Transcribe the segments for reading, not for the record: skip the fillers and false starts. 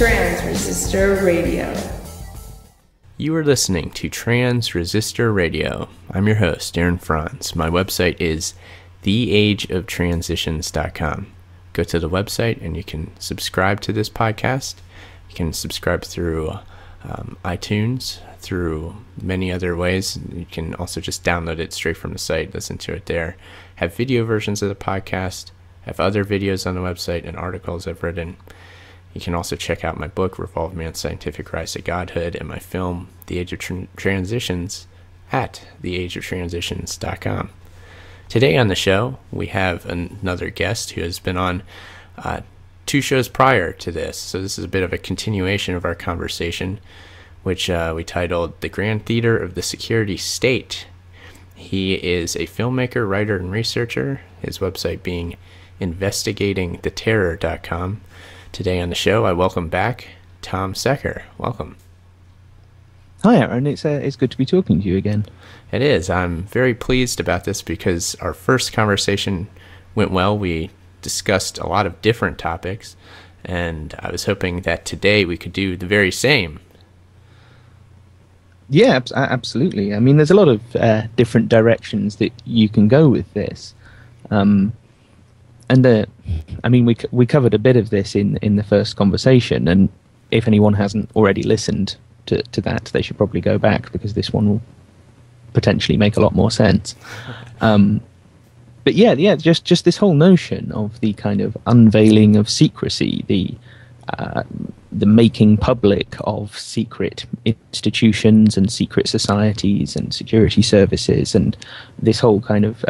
Transresistor Radio. You are listening to Transresistor Radio. I'm your host, Aaron Franz. My website is theageoftransitions.com. Go to the website and you can subscribe to this podcast. You can subscribe through iTunes, through many other ways. You can also just download it straight from the site, listen to it there. Have video versions of the podcast, have other videos on the website and articles I've written. You can also check out my book, Revolve Man's Scientific Rise to Godhood, and my film, The Age of Transitions, at theageoftransitions.com. Today on the show, we have another guest who has been on 2 shows prior to this. So this is a bit of a continuation of our conversation, which we titled The Grand Theater of the Security State. He is a filmmaker, writer, and researcher, his website being investigatingtheterror.com. Today on the show, I welcome back Tom Secker. Welcome. Hi, Aaron. It's good to be talking to you again. It is. I'm very pleased about this because our first conversation went well. We discussed a lot of different topics, and I was hoping that today we could do the very same. Yeah, absolutely. I mean, there's a lot of different directions that you can go with this. I mean, we covered a bit of this in the first conversation, and if anyone hasn't already listened to that, they should probably go back, because this one will potentially make a lot more sense. But yeah, just this whole notion of the kind of unveiling of secrecy, the making public of secret institutions and secret societies and security services, and this whole kind of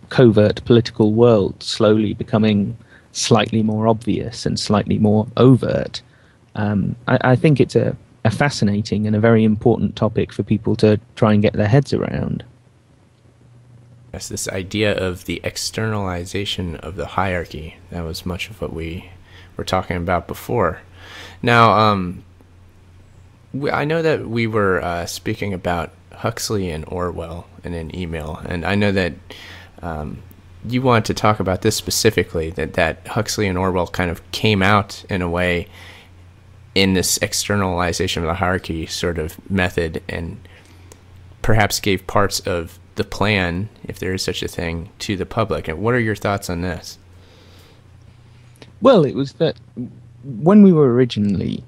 covert political world slowly becoming slightly more obvious and slightly more overt. I think it's a fascinating and a very important topic for people to try and get their heads around. Yes, this idea of the externalization of the hierarchy, that was much of what we were talking about before. Now, I know that we were speaking about Huxley and Orwell in an email, and I know that you want to talk about this specifically, that Huxley and Orwell kind of came out in a way in this externalization of the hierarchy sort of method, and perhaps gave parts of the plan, if there is such a thing, to the public. And what are your thoughts on this? Well, it was that when we were originally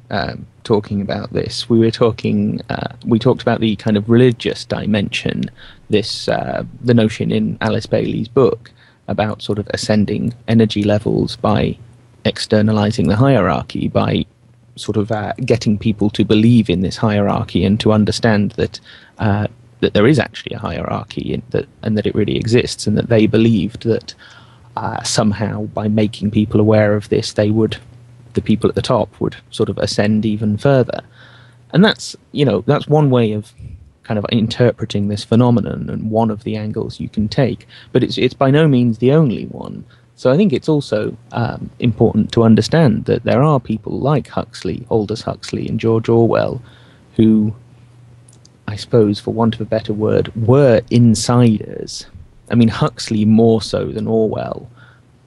talking about this, we talked about the kind of religious dimension, the notion in Alice Bailey's book about sort of ascending energy levels by externalizing the hierarchy, by sort of getting people to believe in this hierarchy and to understand that there is actually a hierarchy and that it really exists, and that they believed that somehow by making people aware of this, the people at the top would sort of ascend even further. And that's one way of kind of interpreting this phenomenon, and one of the angles you can take, but it's by no means the only one. So I think it's also important to understand that there are people like Huxley, Aldous Huxley and George Orwell, who, I suppose for want of a better word, were insiders. I mean, Huxley more so than Orwell,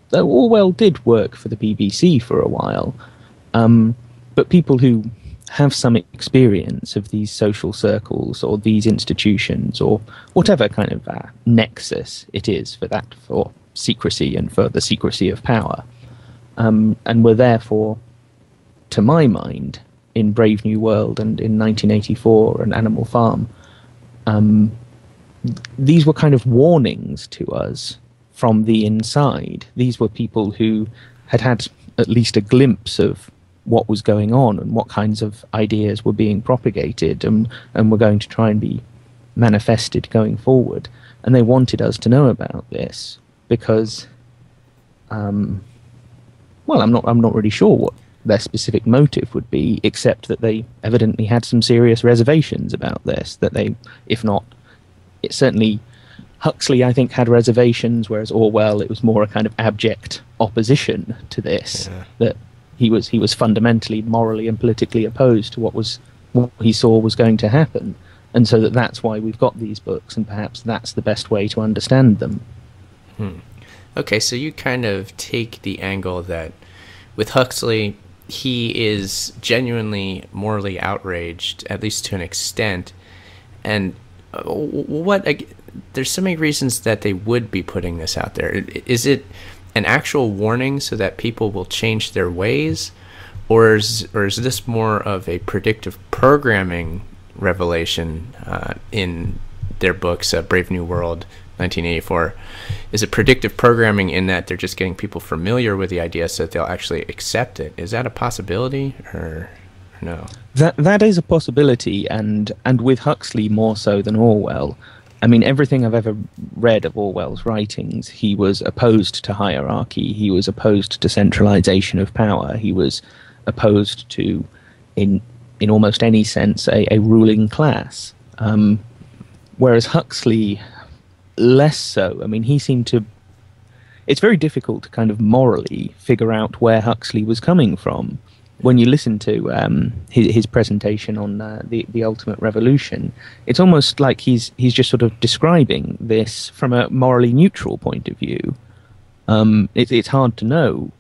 though Orwell did work for the BBC for a while. But people who have some experience of these social circles or these institutions, or whatever kind of nexus it is for secrecy and for the secrecy of power, and were therefore, to my mind, in Brave New World and in 1984 and Animal Farm, these were kind of warnings to us from the inside. These were people who had at least a glimpse of what was going on and what kinds of ideas were being propagated and were going to try and be manifested going forward. And they wanted us to know about this because, I'm not really sure what their specific motive would be, except that they evidently had some serious reservations about this, that they, if not, it certainly, Huxley, I think, had reservations, whereas Orwell, it was more a kind of abject opposition to this, that he was fundamentally, morally and politically opposed to what he saw was going to happen. And so that's why we've got these books, and perhaps that's the best way to understand them. Okay, so you kind of take the angle that with Huxley, he is genuinely morally outraged, at least to an extent. And there's so many reasons that they would be putting this out there. Is it an actual warning so that people will change their ways, or is this more of a predictive programming revelation in their books, Brave New World, 1984? Is it predictive programming in that they're just getting people familiar with the idea so that they'll actually accept it? Is that a possibility, or no? That is a possibility, and with Huxley more so than Orwell. I mean, everything I've ever read of Orwell's writings, he was opposed to hierarchy, he was opposed to centralization of power, he was opposed to, in almost any sense, a ruling class. Whereas Huxley, less so. I mean, he seemed to... It's very difficult to kind of morally figure out where Huxley was coming from. When you listen to his presentation on the Ultimate Revolution, it's almost like he's just sort of describing this from a morally neutral point of view. It's hard to know.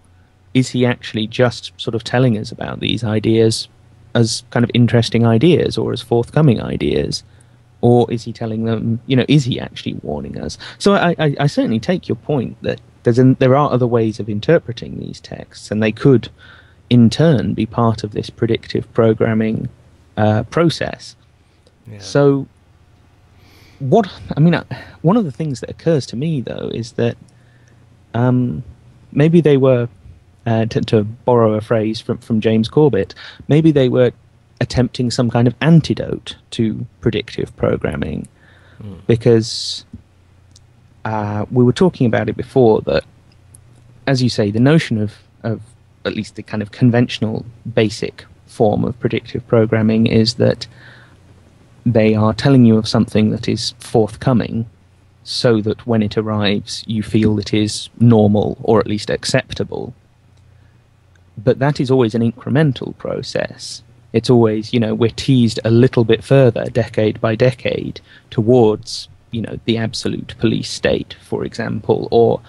Is he actually just sort of telling us about these ideas as kind of interesting ideas or as forthcoming ideas? Or is he telling them, is he actually warning us? So I certainly take your point that there are other ways of interpreting these texts, and they could, in turn, be part of this predictive programming process. Yeah. So, one of the things that occurs to me, though, is that maybe they were, to borrow a phrase from James Corbett, maybe they were attempting some kind of antidote to predictive programming, because we were talking about it before, that, as you say, the notion of at least the kind of conventional basic form of predictive programming is that they are telling you of something that is forthcoming so that when it arrives you feel it is normal or at least acceptable. But that is always an incremental process. It's always, we're teased a little bit further, decade by decade, towards, the absolute police state, for example, or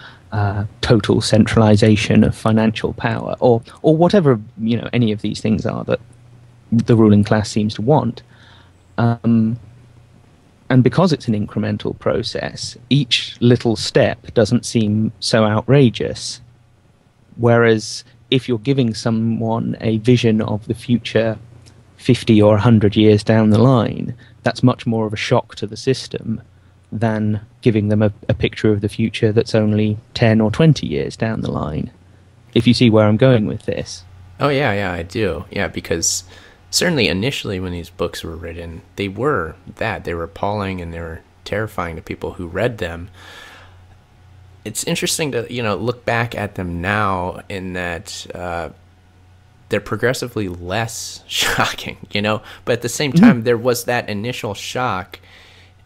total centralization of financial power, or whatever, any of these things are that the ruling class seems to want. And because it's an incremental process, each little step doesn't seem so outrageous. Whereas if you're giving someone a vision of the future 50 or 100 years down the line, that's much more of a shock to the system than giving them a picture of the future that's only 10 or 20 years down the line. If you see where I'm going with this. Oh, yeah, I do. Yeah, because certainly initially when these books were written, they were appalling and they were terrifying to people who read them. It's interesting to, look back at them now in that they're progressively less shocking, but at the same time, there was that initial shock.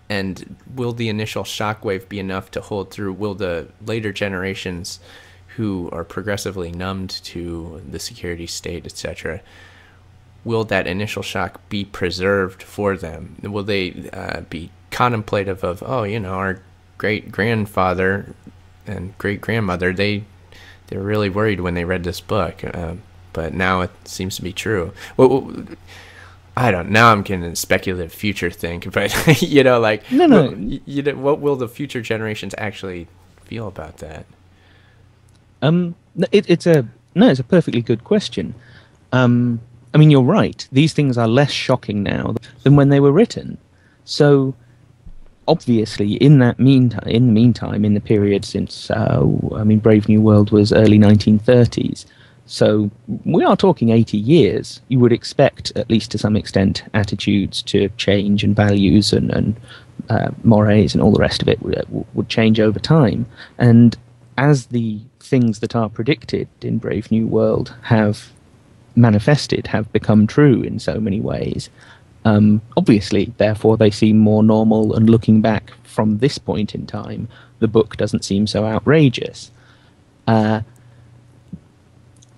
And will the initial shockwave be enough to hold through? Will the later generations who are progressively numbed to the security state, etc., will that initial shock be preserved for them? Will they be contemplative of, our great-grandfather and great-grandmother, they were really worried when they read this book, but now it seems to be true. Well, I don't. Now I'm getting a speculative future think, but No. What will the future generations actually feel about that? It's a perfectly good question. You're right. These things are less shocking now than when they were written. So, obviously, in the meantime, in the period since, Brave New World was early 1930s. So we are talking 80 years. You would expect, at least to some extent, attitudes to change and values and mores and all the rest of it would change over time. And as the things that are predicted in Brave New World have manifested, have become true in so many ways, obviously, therefore, they seem more normal, and looking back from this point in time, the book doesn't seem so outrageous.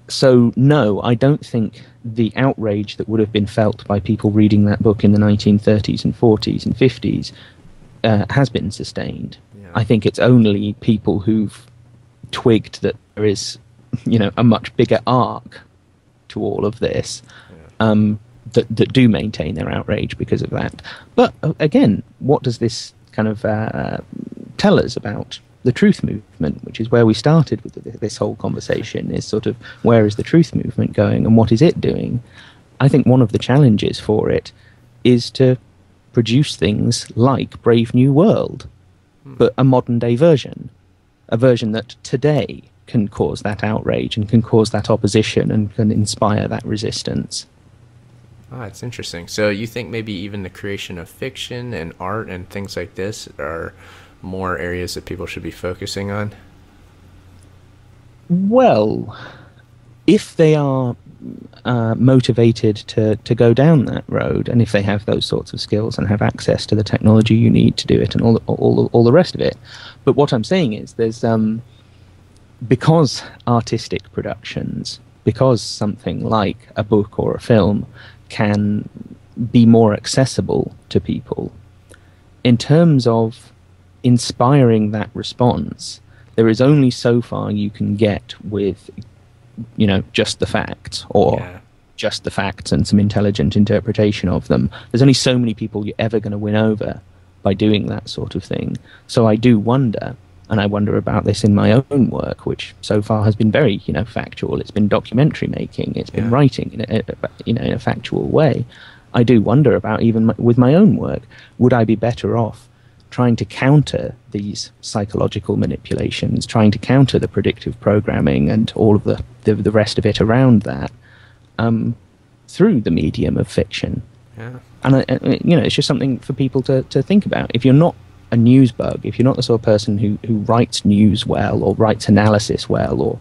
So, no, I don't think the outrage that would have been felt by people reading that book in the 1930s and 40s and 50s has been sustained. Yeah. I think it's only people who've twigged that there is, a much bigger arc to all of this, that do maintain their outrage because of that. But again, what does this kind of tell us about the truth movement, which is where we started with this whole conversation, is sort of where is the truth movement going and what is it doing? I think one of the challenges for it is to produce things like Brave New World, but a modern day version, a version that today can cause that outrage and can cause that opposition and can inspire that resistance. Oh, it's interesting. So you think maybe even the creation of fiction and art and things like this are more areas that people should be focusing on? Well, if they are motivated to go down that road, and if they have those sorts of skills and have access to the technology you need to do it and all the rest of it. But what I'm saying is there's because artistic productions, because something like a book or a film can be more accessible to people, in terms of inspiring that response, there is only so far you can get with, just the facts, or just the facts and some intelligent interpretation of them. There's only so many people you're ever going to win over by doing that sort of thing. So I do wonder, and I wonder about this in my own work, which so far has been very, factual. It's been documentary making. It's been writing in a factual way. I do wonder about, even with my own work, would I be better off trying to counter these psychological manipulations, trying to counter the predictive programming and all of the rest of it around that, through the medium of fiction? Yeah. And it's just something for people to think about. If you're not a news bug, if you're not the sort of person who writes news well, or writes analysis well, or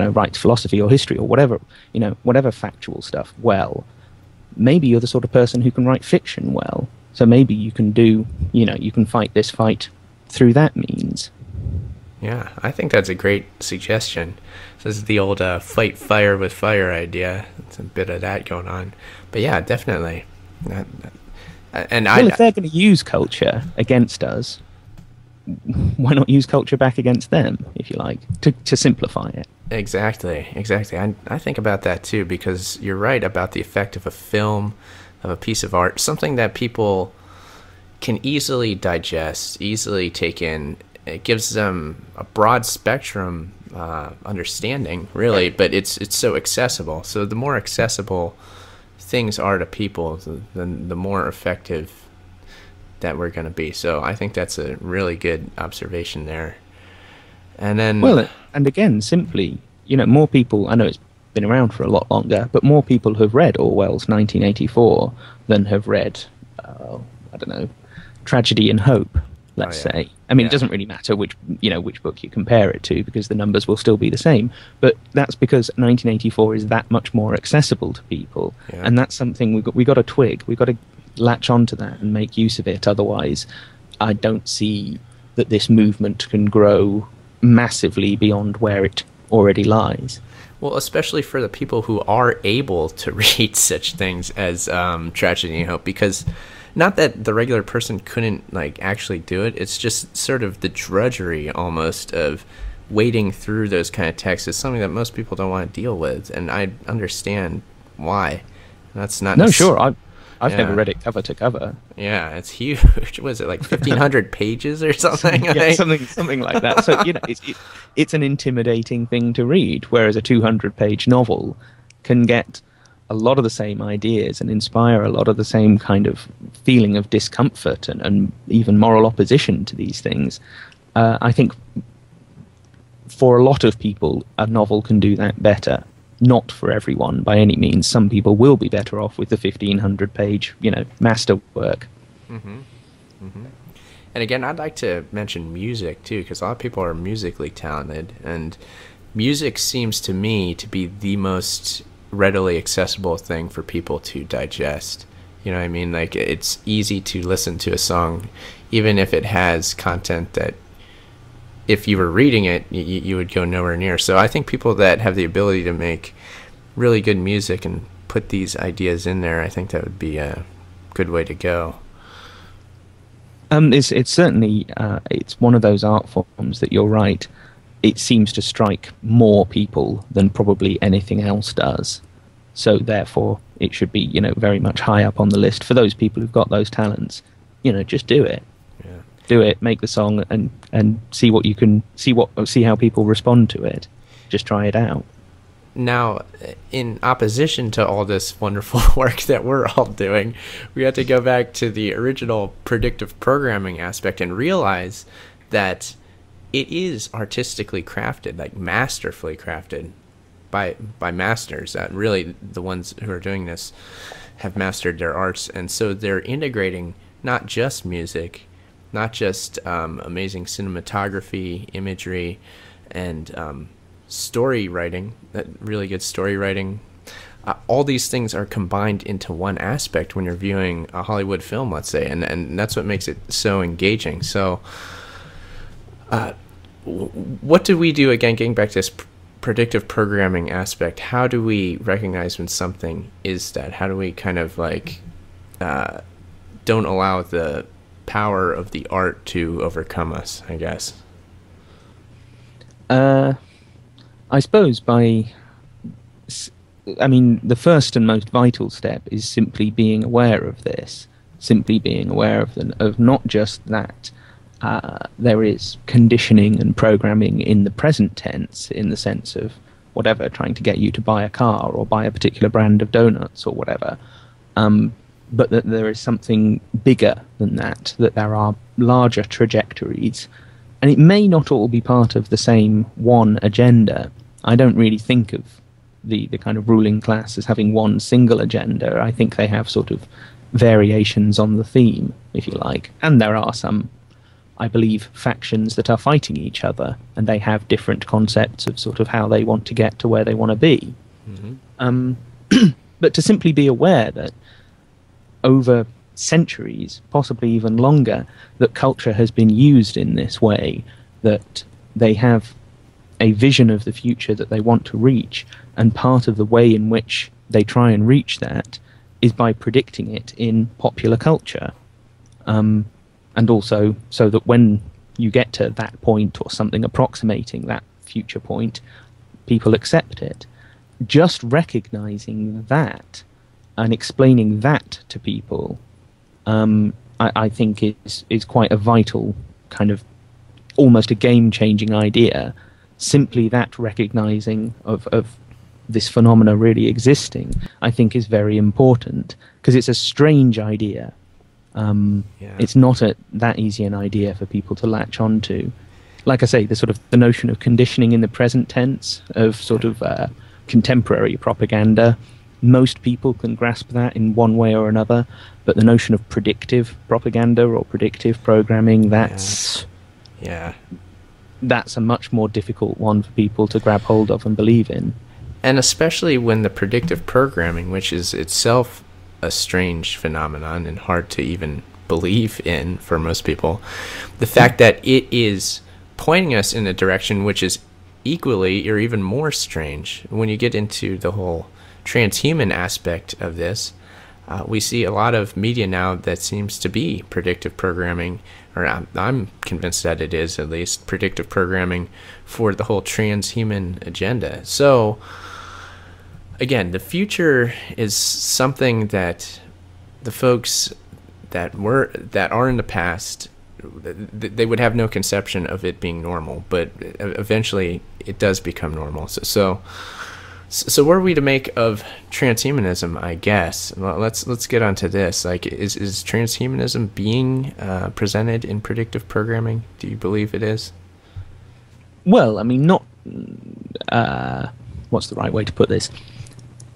writes philosophy or history or whatever factual stuff well, maybe you're the sort of person who can write fiction well. So maybe you can you can fight this fight through that means. Yeah, I think that's a great suggestion. This is the old fight fire with fire idea. It's a bit of that going on. But yeah, definitely. If they're going to use culture against us, why not use culture back against them, if you like, to simplify it? Exactly. I think about that too, because you're right about the effect of a film, of a piece of art, something that people can easily digest, easily take in. It gives them a broad spectrum understanding, really, but it's so accessible. So the more accessible things are to people, then the more effective that we're going to be. So I think that's a really good observation there. And then, well, and again, simply, more people, I know it's been around for a lot longer, but more people have read Orwell's 1984 than have read, Tragedy and Hope, let's say. I mean, it doesn't really matter which book you compare it to, because the numbers will still be the same. But that's because 1984 is that much more accessible to people, and that's something we got to twig. We got to latch onto that and make use of it. Otherwise, I don't see that this movement can grow massively beyond where it already lies. Well, especially for the people who are able to read such things as Tragedy and Hope, because not that the regular person couldn't actually do it, it's just sort of the drudgery almost of wading through those kind of texts is something that most people don't want to deal with, and I understand why. That's not sure. I've never read it cover to cover. Yeah, it's huge. Was it 1,500 pages or something? Yeah, something like that. So it's an intimidating thing to read, whereas a 200-page novel can get a lot of the same ideas and inspire a lot of the same kind of feeling of discomfort and even moral opposition to these things. I think for a lot of people, a novel can do that better. Not for everyone, by any means. Some people will be better off with the 1,500-page, masterwork. Mm-hmm. Mm-hmm. And again, I'd like to mention music, too, because a lot of people are musically talented, and music seems to me to be the most readily accessible thing for people to digest. You know what I mean? It's easy to listen to a song, even if it has content that if you were reading it, you would go nowhere near. So I think people that have the ability to make really good music and put these ideas in there, I think that would be a good way to go. It's certainly it's one of those art forms that you're right. It seems to strike more people than probably anything else does. so therefore it should be, very much high up on the list for those people who've got those talents. Just do it. Yeah. Do it, make the song, and see what you can see how people respond to it. Just try it out. Now, in opposition to all this wonderful work that we're all doing, we have to go back to the original predictive programming aspect and realize that it is artistically crafted, like masterfully crafted by masters. Really, the ones who are doing this have mastered their arts, and so they're integrating not just music, not just amazing cinematography, imagery, and story writing, really good story writing. All these things are combined into one aspect when you're viewing a Hollywood film, let's say, and that's what makes it so engaging. So what do we do, again, getting back to this predictive programming aspect? How do we recognize when something is that? How do we kind of like don't allow the power of the art to overcome us, I guess? I suppose the first and most vital step is simply being aware of this, simply being aware of not just that there is conditioning and programming in the present tense, in the sense of whatever, trying to get you to buy a car or buy a particular brand of donuts or whatever, but that there is something bigger than that there are larger trajectories. And it may not all be part of the same one agenda. I don't really think of the kind of ruling class as having one single agenda. I think they have sort of variations on the theme, if you like. And there are some, I believe, factions that are fighting each other, and they have different concepts of sort of how they want to get to where they want to be. Mm-hmm. But to simply be aware that over centuries, possibly even longer, that culture has been used in this way, that they have a vision of the future that they want to reach, and part of the way in which they try and reach that is by predicting it in popular culture, and also so that when you get to that point or something approximating that future point, people accept it. Just recognizing that and explaining that to people, I think is quite a vital kind of, almost a game-changing idea. Simply that recognizing of this phenomena really existing, I think, is very important, because it's a strange idea. It's not that easy an idea for people to latch onto. Like I say, the notion of conditioning in the present tense, of sort of contemporary propaganda, most people can grasp that in one way or another, but the notion of predictive propaganda or predictive programming, that's a much more difficult one for people to grab hold of and believe in. And especially when the predictive programming, which is itself a strange phenomenon and hard to even believe in for most people, the fact that it is pointing us in a direction which is equally or even more strange. When you get into the whole transhuman aspect of this, we see a lot of media now that seems to be predictive programming, or I'm convinced that it is, at least, predictive programming for the whole transhuman agenda. So again, the future is something that the folks that are in the past, they would have no conception of it being normal, but eventually it does become normal. So what are we to make of transhumanism, I guess? Well, let's get onto this. Like, is transhumanism being presented in predictive programming? Do you believe it is? Well, I mean, not... what's the right way to put this?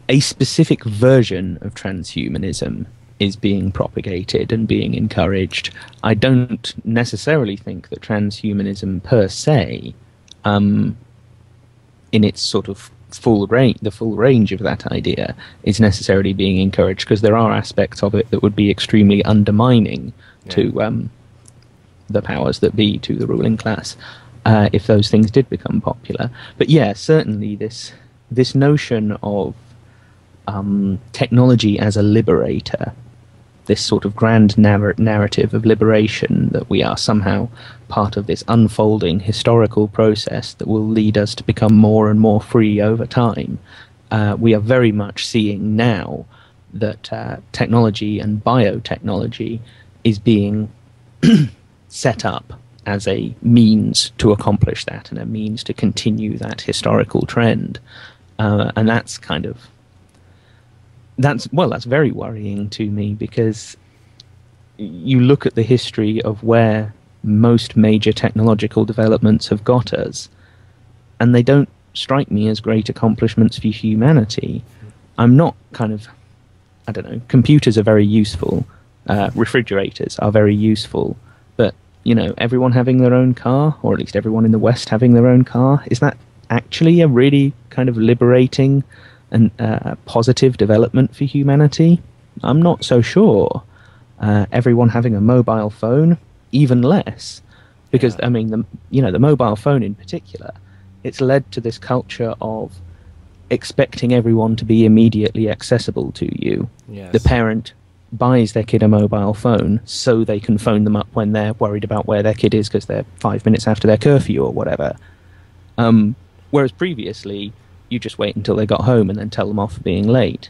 A specific version of transhumanism is being propagated and being encouraged. I don't necessarily think that transhumanism per se, in its sort of the full range of that idea, is necessarily being encouraged, because there are aspects of it that would be extremely undermining to the powers that be, to the ruling class, if those things did become popular. But yeah, certainly this notion of technology as a liberator, this sort of grand narrative of liberation, that we are somehow part of this unfolding historical process that will lead us to become more and more free over time. we are very much seeing now that technology and biotechnology is being set up as a means to accomplish that and a means to continue that historical trend. And that's kind of, that's very worrying to me, because you look at the history of where most major technological developments have got us, and they don't strike me as great accomplishments for humanity. I'm not kind of, I don't know, computers are very useful, refrigerators are very useful, but, you know, everyone having their own car, or at least everyone in the West having their own car, is that actually a really kind of liberating and positive development for humanity? I'm not so sure. Everyone having a mobile phone, even less, because I mean, the mobile phone in particular, it's led to this culture of expecting everyone to be immediately accessible to you. Yes. The parent buys their kid a mobile phone so they can phone them up when they're worried about where their kid is because they're 5 minutes after their curfew or whatever. Whereas previously, you just wait until they got home and then tell them off for being late.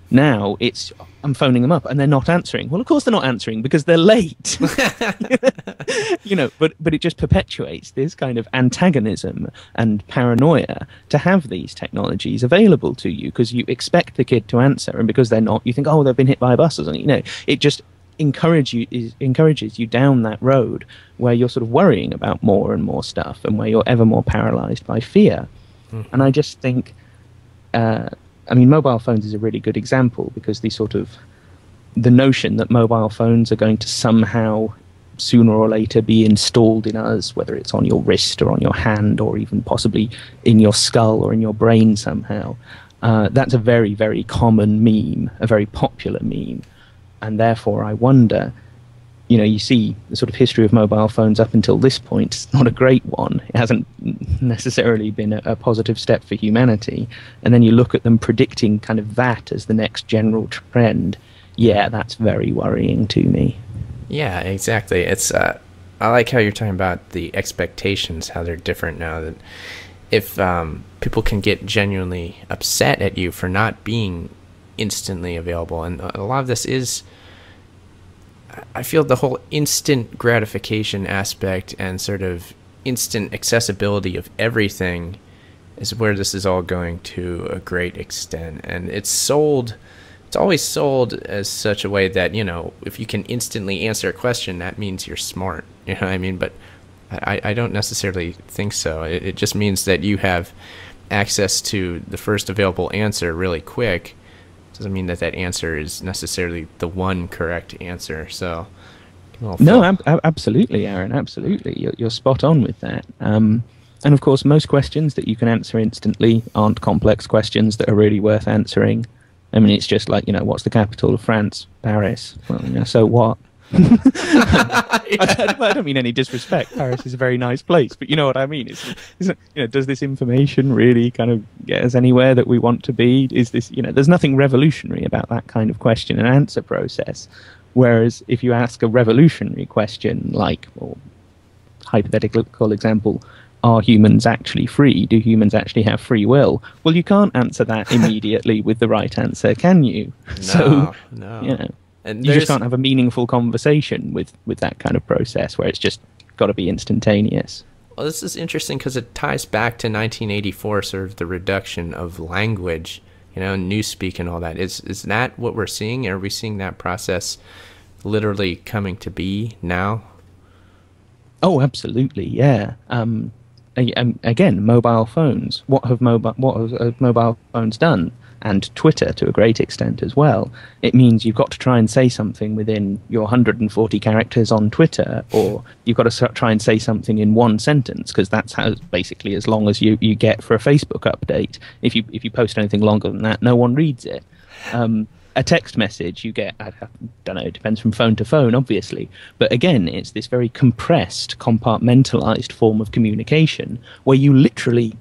Now it's, I'm phoning them up and they're not answering. Well, of course they're not answering because they're late. You know, but it just perpetuates this kind of antagonism and paranoia to have these technologies available to you, because you expect the kid to answer, and because they're not, you think, oh, they've been hit by a bus or something. You know, it just encourages you down that road where you're sort of worrying about more and more stuff, and where you're ever more paralyzed by fear. Mm-hmm. And I just think, I mean, mobile phones is a really good example, because the notion that mobile phones are going to somehow sooner or later be installed in us, whether it's on your wrist or on your hand or even possibly in your skull or in your brain somehow, that's a very, very common meme, a very popular meme. And therefore, I wonder, you know, you see the sort of history of mobile phones up until this point, it's not a great one. It hasn't necessarily been a positive step for humanity. And then you look at them predicting kind of that as the next general trend. Yeah, that's very worrying to me. Yeah, exactly. It's I like how you're talking about the expectations, how they're different now. That if people can get genuinely upset at you for not being instantly available, and a lot of this is, I feel the whole instant gratification aspect and sort of instant accessibility of everything is where this is all going to a great extent. And it's always sold as such a way that, you know, if you can instantly answer a question, that means you're smart. You know what I mean? But I don't necessarily think so. It just means that you have access to the first available answer really quick. Doesn't mean that answer is necessarily the one correct answer. So, no, absolutely, Aaron, absolutely. You're spot on with that. And of course, most questions that you can answer instantly aren't complex questions that are really worth answering. I mean, it's just like, you know, what's the capital of France? Paris. Well, you know, so what? I don't mean any disrespect. Paris is a very nice place, but you know what I mean. You know, does this information really kind of get us anywhere that we want to be? Is this, you know, there's nothing revolutionary about that kind of question and answer process. Whereas if you ask a revolutionary question, like, or hypothetical example, are humans actually free? Do humans actually have free will? Well, you can't answer that immediately with the right answer, can you? No. You know. And you just can't have a meaningful conversation with that kind of process where it's just got to be instantaneous. Well, this is interesting because it ties back to 1984, sort of the reduction of language, you know, newspeak and all that. Is that what we're seeing? Are we seeing that process literally coming to be now? Oh, absolutely, yeah. Again, mobile phones. What have mobile phones done? And Twitter to a great extent as well. It means you've got to try and say something within your 140 characters on Twitter, or you've got to try and say something in one sentence, because that's how basically as long as you get for a Facebook update. If you post anything longer than that, no one reads it. A text message you get, I don't know, it depends from phone to phone, obviously. But again, it's this very compressed, compartmentalized form of communication where you literally,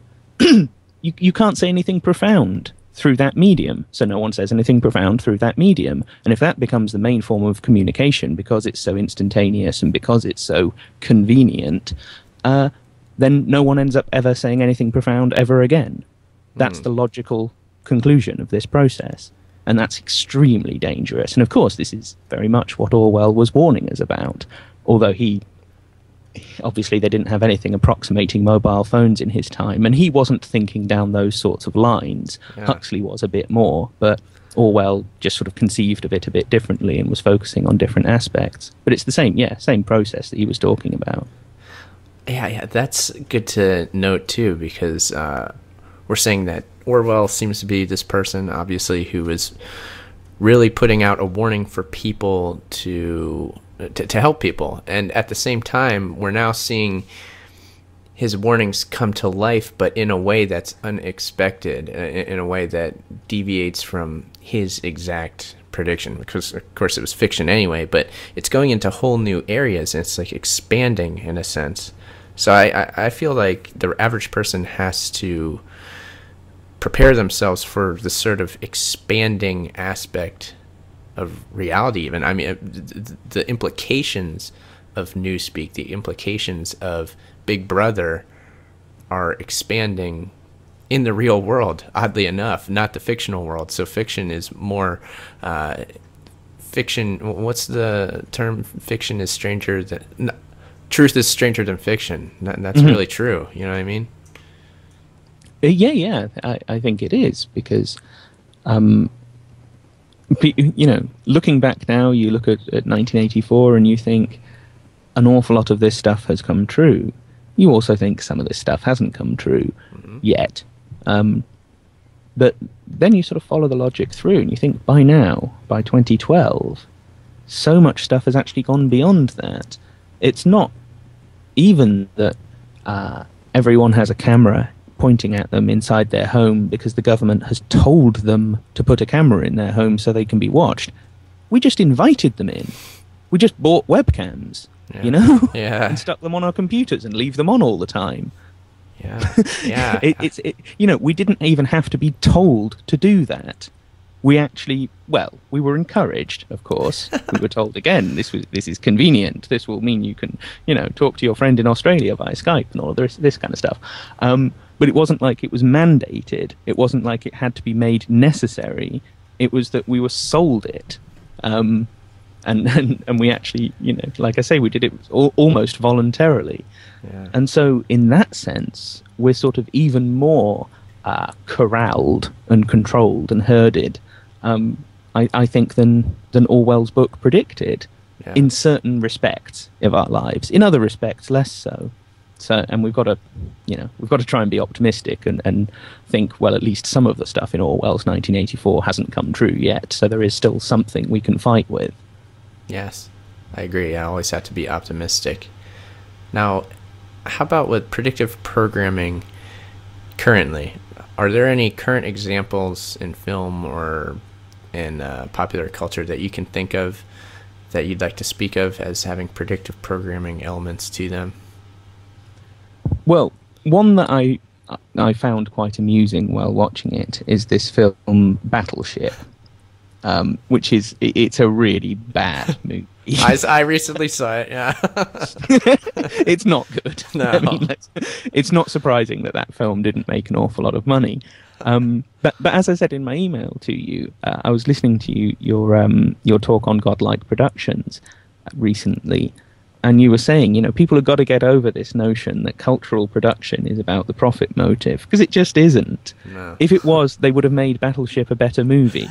you can't say anything profound through that medium. So no one says anything profound through that medium. And if that becomes the main form of communication because it's so instantaneous and because it's so convenient, then no one ends up ever saying anything profound ever again. That's the logical conclusion of this process. And that's extremely dangerous. And of course, this is very much what Orwell was warning us about, although obviously they didn't have anything approximating mobile phones in his time, and he wasn't thinking down those sorts of lines. Yeah. Huxley was a bit more, but Orwell just sort of conceived of it a bit differently and was focusing on different aspects. But it's the same process that he was talking about. Yeah, that's good to note too, because we're saying that Orwell seems to be this person, obviously, who was really putting out a warning for people to help people. And at the same time, we're now seeing his warnings come to life, but in a way that's unexpected, in a way that deviates from his exact prediction, because of course it was fiction anyway, but it's going into whole new areas, and it's like expanding in a sense. So I feel like the average person has to prepare themselves for the sort of expanding aspect of reality even. I mean, the implications of newspeak, the implications of Big Brother are expanding in the real world, oddly enough, not the fictional world. So fiction is more fiction. What's the term? Fiction is stranger than truth is stranger than fiction. That's really true. You know what I mean? Yeah, I think it is, because looking back now, you look at 1984 and you think an awful lot of this stuff has come true. You also think some of this stuff hasn't come true yet. But then you sort of follow the logic through and you think by now, by 2012, so much stuff has actually gone beyond that. It's not even that everyone has a camera pointing at them inside their home because the government has told them to put a camera in their home so they can be watched. We just invited them in. We just bought webcams, and stuck them on our computers and leave them on all the time. Yeah. We didn't even have to be told to do that. We actually, we were encouraged, of course. We were told, again, this is convenient. This will mean you can, talk to your friend in Australia via Skype and all of this kind of stuff. But it wasn't like it was mandated. It wasn't like it had to be made necessary. It was that we were sold it. And we actually, like I say, we did it almost voluntarily. Yeah. And so in that sense, we're sort of even more corralled and controlled and herded, I think, than Orwell's book predicted, in certain respects of our lives. In other respects, less so. And we've got to try and be optimistic and think, well, at least some of the stuff in Orwell's 1984 hasn't come true yet, so there is still something we can fight with. Yes, I agree. I always have to be optimistic. Now, how about with predictive programming currently? Are there any current examples in film or in popular culture that you can think of that you'd like to speak of as having predictive programming elements to them? Well, one that I found quite amusing while watching it is this film Battleship, which it's a really bad movie. I recently saw it. Yeah, it's not good. No, I mean, it's not surprising that film didn't make an awful lot of money. But as I said in my email to you, I was listening to your talk on Godlike Productions recently, and you were saying, people have got to get over this notion that cultural production is about the profit motive, because it just isn't. No. If it was, they would have made Battleship a better movie.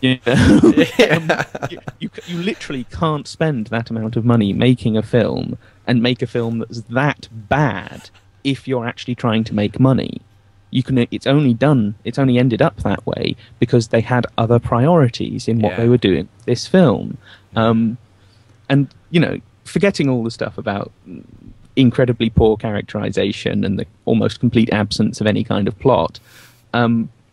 You literally can't spend that amount of money making a film and make a film that's that bad if you're actually trying to make money. It's only ended up that way because they had other priorities in what they were doing with this film. And, forgetting all the stuff about incredibly poor characterization and the almost complete absence of any kind of plot,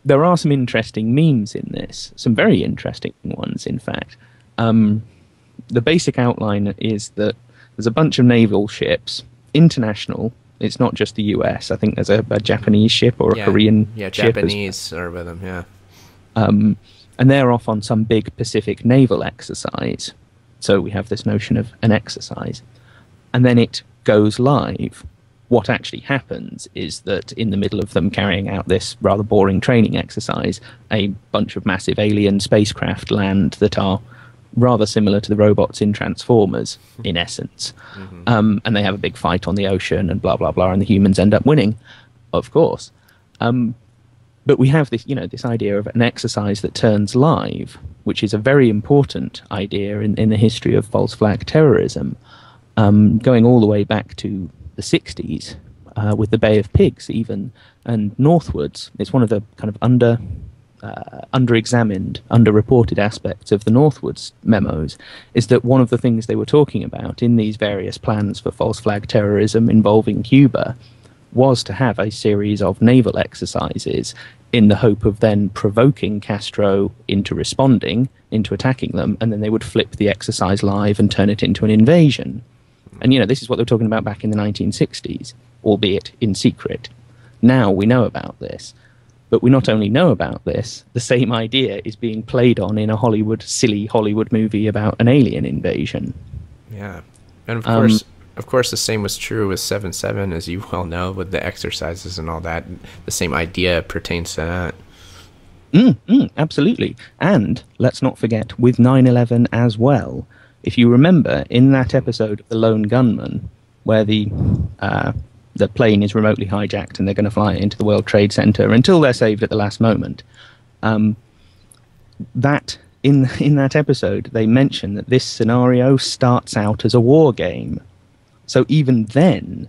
there are some interesting memes in this, some very interesting ones, in fact. The basic outline is that there's a bunch of naval ships, international. It's not just the US. I think there's a Japanese ship or a Korean ship. Yeah, Japanese are with them, yeah. And they're off on some big Pacific naval exercise. So we have this notion of an exercise. And then it goes live what actually happens is that in the middle of them carrying out this rather boring training exercise, a bunch of massive alien spacecraft land that are rather similar to the robots in Transformers, in essence. And they have a big fight on the ocean and blah, blah, blah, and the humans end up winning, of course. But we have this, this idea of an exercise that turns live, which is a very important idea in the history of false flag terrorism, going all the way back to the 60s, with the Bay of Pigs even, and Northwoods. It's one of the kind of under-examined, under-reported aspects of the Northwoods memos, is that one of the things they were talking about in these various plans for false flag terrorism involving Cuba was to have a series of naval exercises in the hope of then provoking Castro into responding, into attacking them, and then they would flip the exercise live and turn it into an invasion. And, this is what they were talking about back in the 1960s, albeit in secret. Now we know about this. But we not only know about this, the same idea is being played on in a silly Hollywood movie about an alien invasion. Yeah. And of course, the same was true with 7/7, as you well know, with the exercises and all that. The same idea pertains to that. Absolutely. And let's not forget with 9/11 as well. If you remember, in that episode of The Lone Gunmen, where the plane is remotely hijacked and they're going to fly it into the World Trade Center until they're saved at the last moment, that in that episode, they mention that this scenario starts out as a war game. So even then,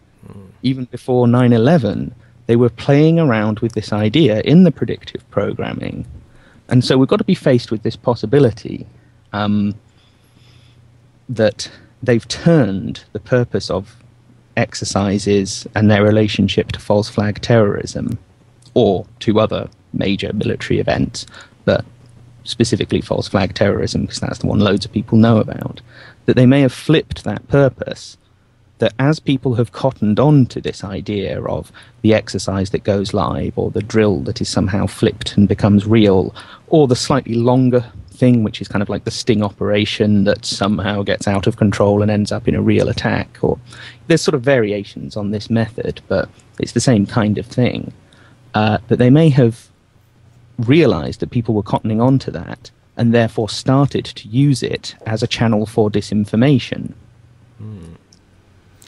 even before 9/11, they were playing around with this idea in the predictive programming. And so we've got to be faced with this possibility that they've turned the purpose of exercises and their relationship to false flag terrorism, or to other major military events, but specifically false flag terrorism, because that's the one loads of people know about, that they may have flipped that purpose, that as people have cottoned on to this idea of the exercise that goes live, or the drill that is somehow flipped and becomes real, or the slightly longer thing, which is kind of like the sting operation that somehow gets out of control and ends up in a real attack, or there's sort of variations on this method, but it's the same kind of thing, that they may have realized that people were cottoning on to that and therefore started to use it as a channel for disinformation.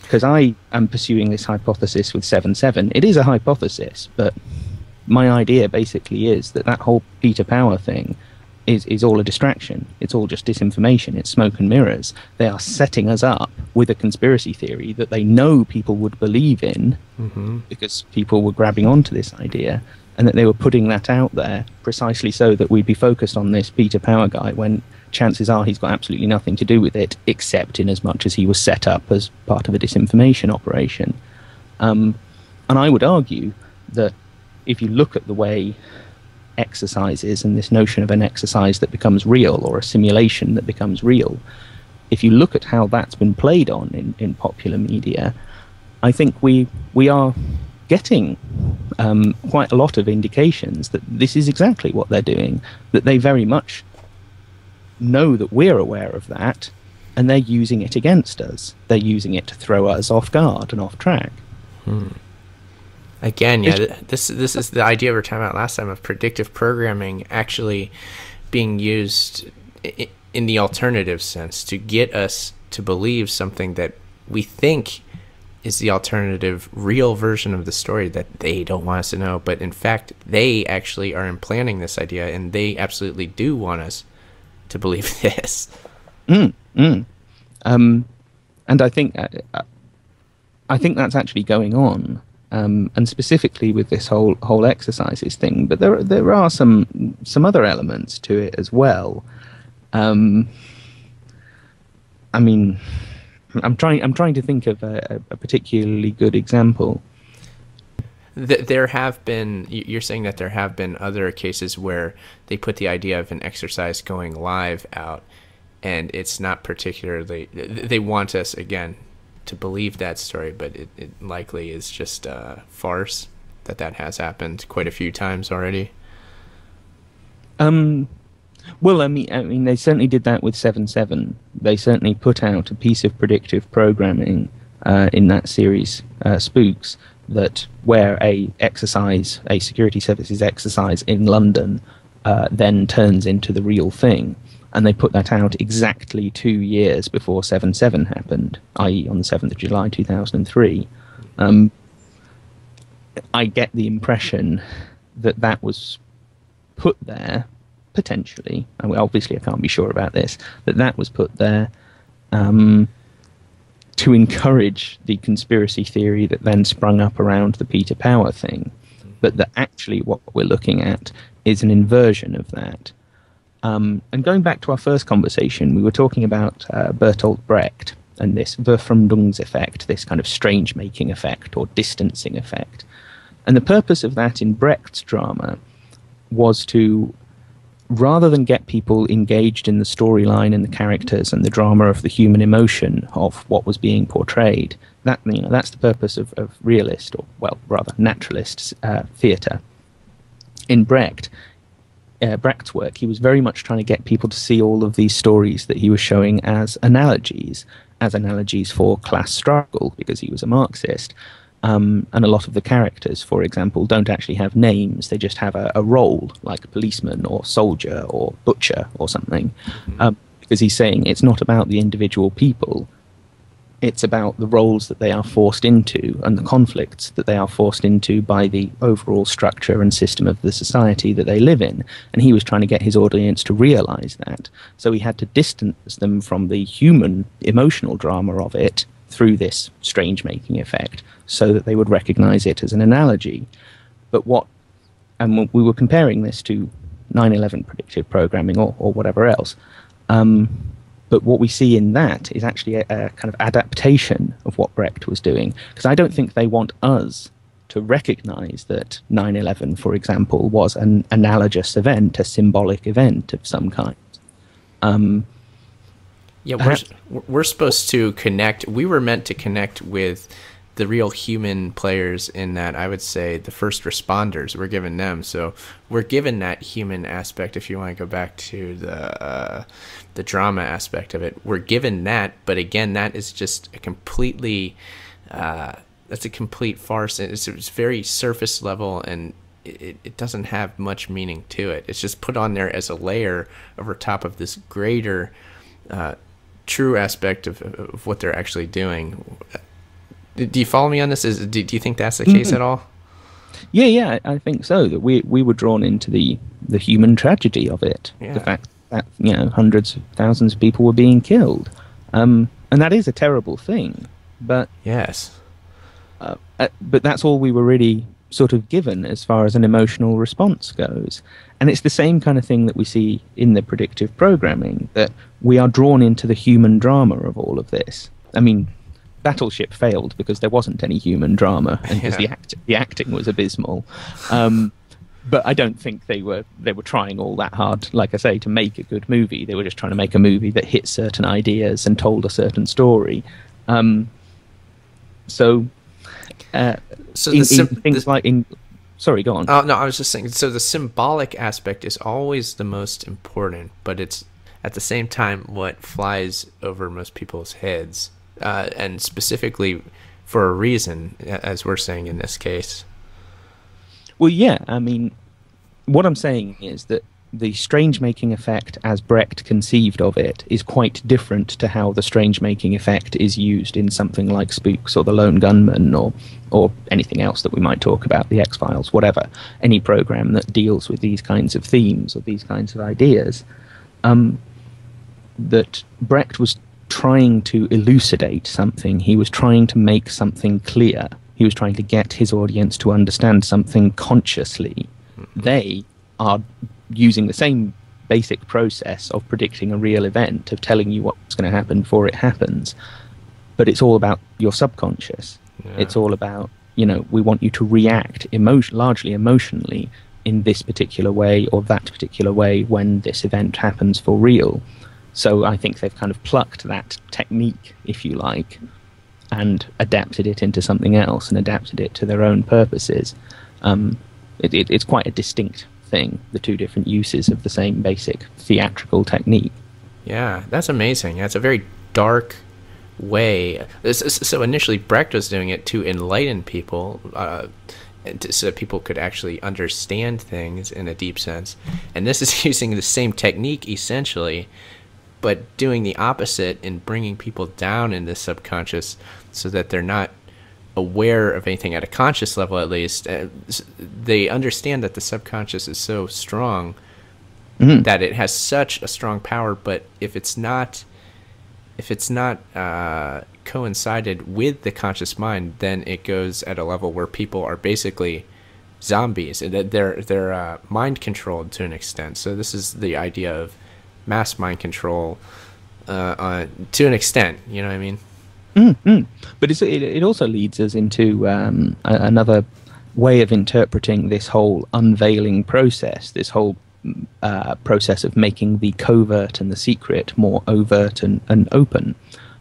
Because I am pursuing this hypothesis with 7/7. It is a hypothesis, but my idea basically is that whole Peter Power thing is all a distraction. It's all just disinformation. It's smoke and mirrors. They are setting us up with a conspiracy theory that they know people would believe in, because people were grabbing onto this idea, and that they were putting that out there precisely so that we'd be focused on this Peter Power guy, when chances are he's got absolutely nothing to do with it, except in as much as he was set up as part of a disinformation operation. And I would argue that if you look at the way exercises and this notion of an exercise that becomes real, or a simulation that becomes real, if you look at how that's been played on in popular media, I think we are getting quite a lot of indications that this is exactly what they're doing, that they very much know that we're aware of that, and they're using it against us. They're using it to throw us off guard and off track. Again, yeah, this is the idea we were talking about last time of predictive programming actually being used in the alternative sense to get us to believe something that we think is the alternative real version of the story that they don't want us to know. But in fact, they actually are implanting this idea, and they absolutely do want us to believe this. And I think that's actually going on. And specifically with this whole exercises thing, but there are some other elements to it as well. I mean, I'm trying to think of a particularly good example. There have been, you're saying that there have been other cases where they put the idea of an exercise going live out, and it's not particularly, they want us again to believe that story, but it likely is just a farce. That has happened quite a few times already. Well, I mean, they certainly did that with 7/7. They certainly put out a piece of predictive programming in that series, Spooks, that where a security services exercise in London then turns into the real thing. And they put that out exactly 2 years before 7/7 happened, i.e. on the 7th of July 2003. I get the impression that that was put there, potentially, and obviously I can't be sure about this, that was put there to encourage the conspiracy theory that then sprung up around the Peter Power thing. But that actually what we're looking at is an inversion of that. And going back to our first conversation, we were talking about Bertolt Brecht and this Verfremdungseffect, this kind of strange-making effect or distancing effect. And the purpose of that in Brecht's drama was to, rather than get people engaged in the storyline and the characters and the drama of the human emotion of what was being portrayed, that's the purpose of realist, or well, rather naturalist theatre. In Brecht's work, he was very much trying to get people to see all of these stories that he was showing as analogies for class struggle, because he was a Marxist. And a lot of the characters, for example, don't actually have names. They just have a role, like policeman or soldier or butcher or something. Because he's saying it's not about the individual people. It's about the roles that they are forced into and the conflicts that they are forced into by the overall structure and system of the society that they live in. And he was trying to get his audience to realize that. So he had to distance them from the human emotional drama of it through this strange-making effect, so that they would recognize it as an analogy. And we were comparing this to 9/11 predictive programming or whatever else. But what we see in that is actually a kind of adaptation of what Brecht was doing, because I don't think they want us to recognize that 9/11, for example, was an analogous event, a symbolic event of some kind. Yeah, we're supposed to connect. We were meant to connect with the real human players in that. I would say the first responders, we're given them. So we're given that human aspect. If you want to go back to the drama aspect of it, we're given that. But again, that is just a completely that's a complete farce. It's very surface level, and it doesn't have much meaning to it. It's just put on there as a layer over top of this greater true aspect of what they're actually doing. Do you follow me on this? Do you think that's the case at all? Yeah, I think so. That we were drawn into the human tragedy of it. Yeah. The fact that hundreds of thousands of people were being killed, and that is a terrible thing. But yes, but that's all we were really sort of given as far as an emotional response goes. And it's the same kind of thing that we see in the predictive programming, that we are drawn into the human drama of all of this. I mean, Battleship failed because there wasn't any human drama, and because the acting was abysmal. But I don't think they were trying all that hard, like I say, to make a good movie. They were just trying to make a movie that hit certain ideas and told a certain story. Sorry, go on. Oh, no, I was just saying, so the symbolic aspect is always the most important, but it's at the same time what flies over most people's heads, and specifically for a reason, as we're saying in this case. Well, yeah, I mean, what I'm saying is that the strange-making effect, as Brecht conceived of it, is quite different to how the strange-making effect is used in something like Spooks or the Lone Gunmen or anything else that we might talk about, the X-Files, whatever. Any program that deals with these kinds of themes or these kinds of ideas. That Brecht was trying to elucidate something. He was trying to make something clear. He was trying to get his audience to understand something consciously. They are using the same basic process of predicting a real event, of telling you what's going to happen before it happens, but it's all about your subconscious. It's all about, we want you to react largely emotionally in this particular way or that particular way when this event happens for real. So I think they've kind of plucked that technique, if you like, and adapted it into something else and adapted it to their own purposes. It's quite a distinct thing, the two different uses of the same basic theatrical technique. Yeah, that's amazing. That's a very dark way. So initially Brecht was doing it to enlighten people, so that people could actually understand things in a deep sense. And this is using the same technique essentially, but doing the opposite and bringing people down in the subconscious so that they're not aware of anything at a conscious level. At least they understand that the subconscious is so strong that it has such a strong power, but if it's not coincided with the conscious mind, then it goes at a level where people are basically zombies, and that they're mind controlled to an extent. So this is the idea of mass mind control to an extent. You know what I mean? But it also leads us into another way of interpreting this whole unveiling process, this whole process of making the covert and the secret more overt and open.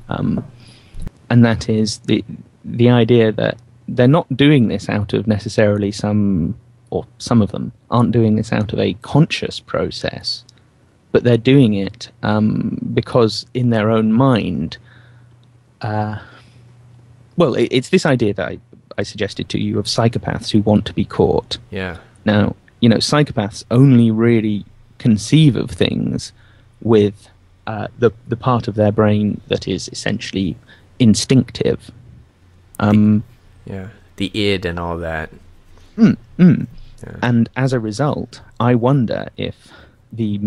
And that is the idea that they're not doing this out of necessarily some of them aren't doing this out of a conscious process, but they're doing it because in their own mind, it's this idea that I suggested to you of psychopaths who want to be caught. Yeah. Now, psychopaths only really conceive of things with the part of their brain that is essentially instinctive. The id and all that. Yeah. Yeah. And as a result, I wonder if the